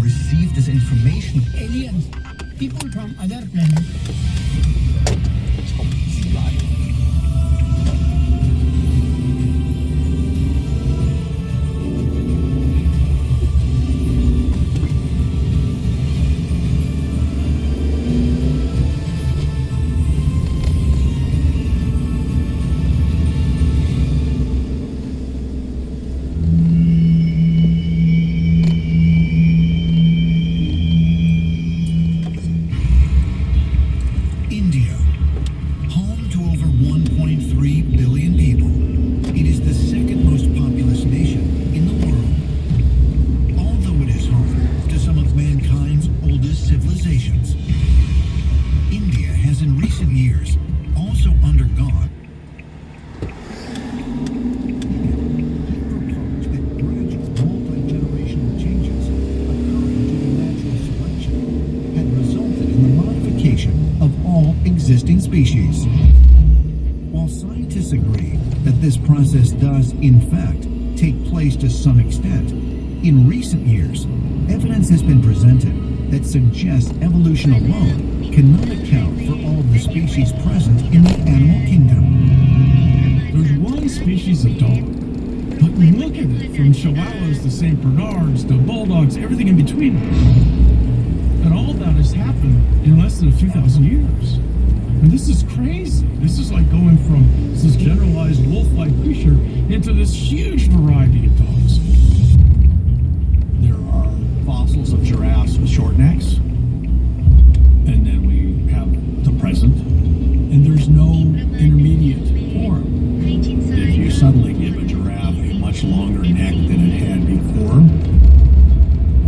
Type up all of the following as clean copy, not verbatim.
receive this information? Aliens, people from other planets. India, home to over 1.3 billion people. It is the second most populous nation in the world. Although it is home to some of mankind's oldest civilizations, India has in recent years also undergone proposed that gradual multi-generational changes occurring due to natural selection had resulted in the modification of all existing species. While scientists agree that this process does, in fact, take place to some extent, in recent years, evidence has been presented that suggests evolution alone cannot account for all of the species present in the animal kingdom. There's one species of dog, but look at it, from Chihuahuas to St. Bernards to Bulldogs, everything in between. And all that has happened in less than a few thousand years. And this is crazy. This is like going from this generalized wolf-like creature into this huge variety of dogs. There are fossils of giraffes with short necks, and then we have the present, and there's no intermediate form. If you suddenly give a giraffe a much longer neck than it had before,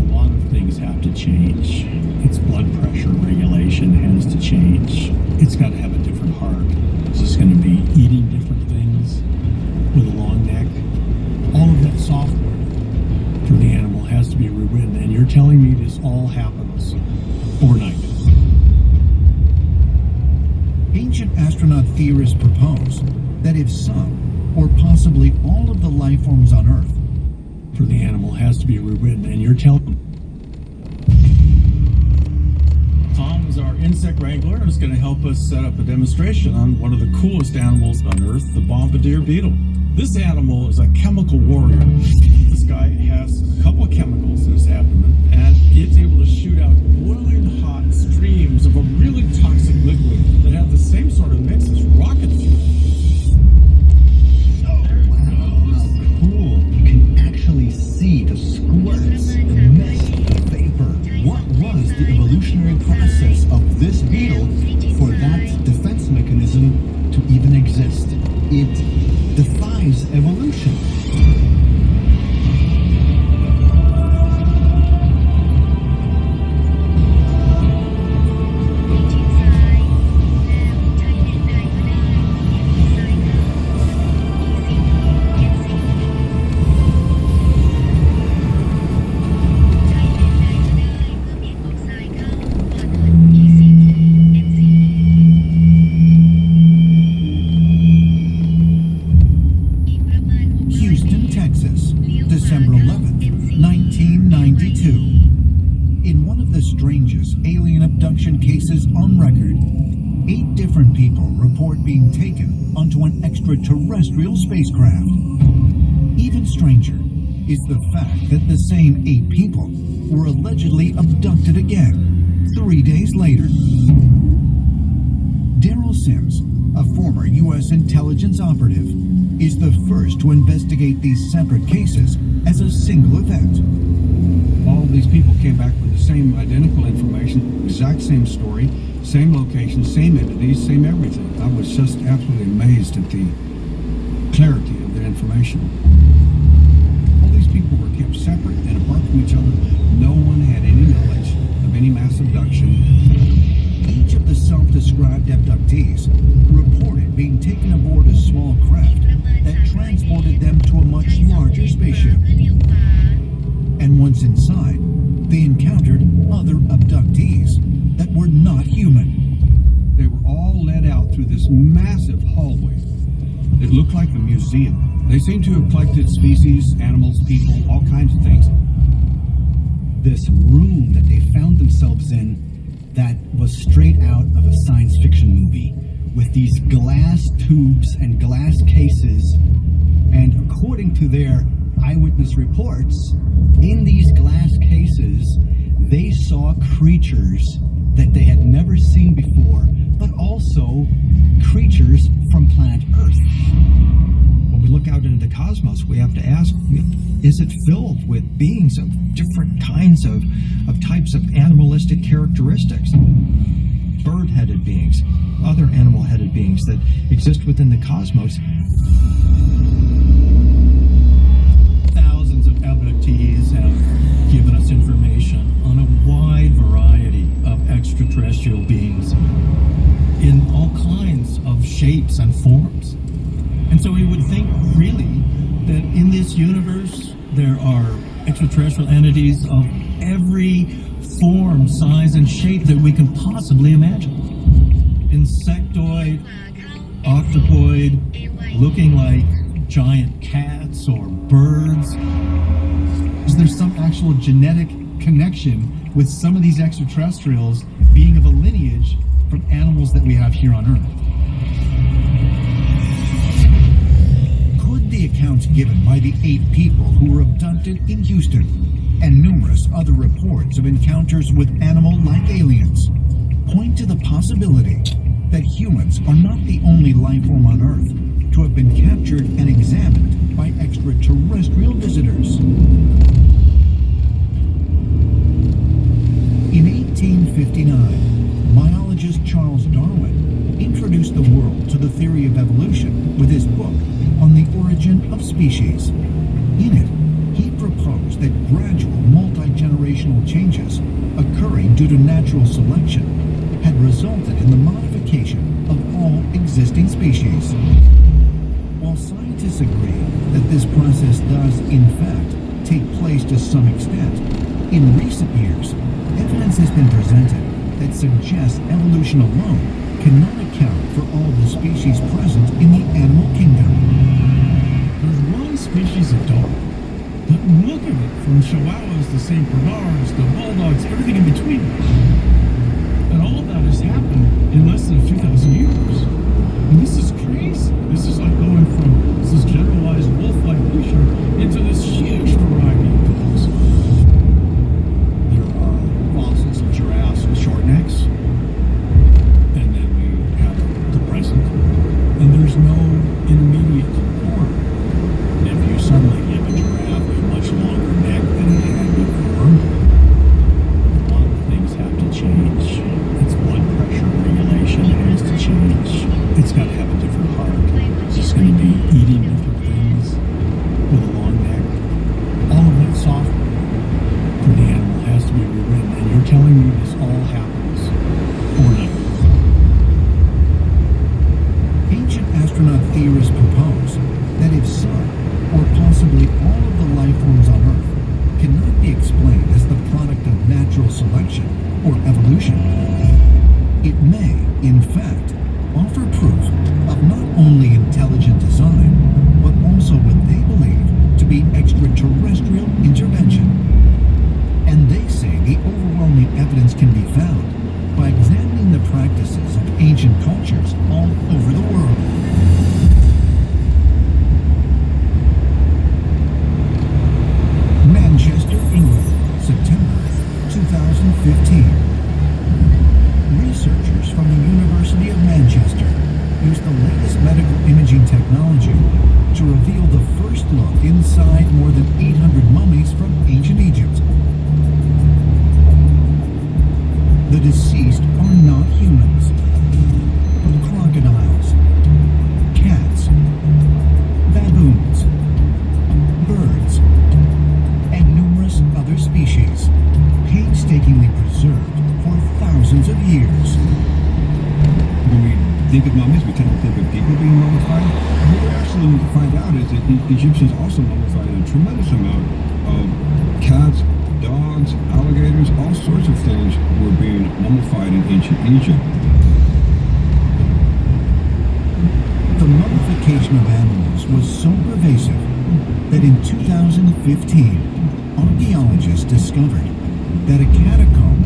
a lot of things have to change. Its blood pressure regulation has to change. It's got to have a different heart. It's just going to be eating different things with a long neck. All of that software for the animal has to be rewritten, and you're telling me this all happens overnight. Ancient astronaut theorists propose that if some, or possibly all of the life forms on Earth, For the animal has to be rewritten, and you're telling Tom is our insect wrangler and is going to help us set up a demonstration on one of the coolest animals on Earth, the bombardier beetle. This animal is a chemical warrior. This guy has a couple of chemicals in his abdomen, and it's able to shoot out boiling hot streams of a really toxic liquid that have the same sort of mix as rocket fuel. Cool. You can actually see the squirts, the mist, the vapor. What was the evolutionary process of this beetle for that defense mechanism to even exist? It defies evolution. Houston, Texas, December 11th, 1992. In one of the strangest alien abduction cases on record, 8 different people report being taken onto an extraterrestrial spacecraft. Even stranger is the fact that the same 8 people were allegedly abducted again 3 days later. Daryl Sims, a former U.S. intelligence operative, is the first to investigate these separate cases as a single event. All of these people came back with the same identical information, exact same story, same location, same entities, same everything. I was just absolutely amazed at the clarity of their information. All these people were kept separate and apart from each other. No one had any knowledge of any mass abduction. Each of the self-described abductees reported being taken aboard a small craft that transported them to a much larger spaceship. And once inside, they encountered other abductees that were not human. They were all led out through this massive hallway. It looked like a museum. They seemed to have collected species, animals, people, all kinds of things. this room that they found themselves in that was straight out of a science fiction movie, with these glass tubes and glass cases. And according to their eyewitness reports, in these glass cases, they saw creatures that they had never seen before, but also creatures from planet Earth. When we look out into the cosmos, we have to ask, is it filled with beings of different kinds of types of animalistic characteristics? Bird-headed beings, other animal-headed beings that exist within the cosmos. Thousands of abductees have given us information on a wide variety of extraterrestrial beings in all kinds of shapes and forms. And so we would think, really, that in this universe there are extraterrestrial entities of every form, size, and shape that we can possibly imagine. Insectoid, octopoid, looking like giant cats or birds. Is there some actual genetic connection with some of these extraterrestrials being of a lineage from animals that we have here on Earth? Could the accounts given by the 8 people who were abducted in Houston and numerous other reports of encounters with animal-like aliens point to the possibility that humans are not the only life form on Earth to have been captured and examined by extraterrestrial visitors? In 1859, biologist Charles Darwin introduced the world to the theory of evolution with his book on the origin of species. In it, he proposed that gradual multi-generational changes occurring due to natural selection had resulted in the modification of all existing species. While scientists agree that this process does, in fact, take place to some extent, in recent years, evidence has been presented that suggests evolution alone cannot account for all the species present in the animal kingdom. There's one species of dog, but look at it, from Chihuahuas to St. Bernards to Bulldogs, everything in between. And all of that has happened in less than a few thousand years. And this is crazy. This is like going from this generalized wolf-like creature into this huge variety of dogs. There are fossils of giraffes with short necks. And then we have the present. And there's no intermediate form. And if you suddenly give a giraffe a much longer neck than it had before, a lot of things have to change. Its blood pressure regulation has to change. It's got to have a different heart. It's just going to be eating different things with a long neck. All of that software for the animal has to be rewritten. And you're telling me this all happens overnight? Ancient astronaut theorists propose that if some, or possibly all of the life forms on Earth, cannot be explained as the product of natural selection or evolution, it may, in fact, offer proof of not only intelligent design, but also what they believe to be extraterrestrial intervention. And they say the overwhelming evidence can be found by examining the practices of ancient cultures all over the world. Manchester, England, September 2015. Researchers from the University of Manchester used the latest medical imaging technology to reveal the first look inside more than 800 mummies from ancient Egypt. The deceased are not humans, but crocodiles, cats, baboons, birds, and numerous other species, painstakingly preserved for thousands of years. When we think of mummies, we tend to think of people being mummified. What we actually find out is that the Egyptians also mummified a tremendous amount of cats, dogs, alligators, all sorts of things were being mummified in ancient Egypt. The mummification of animals was so pervasive that in 2015, archaeologists discovered that a catacomb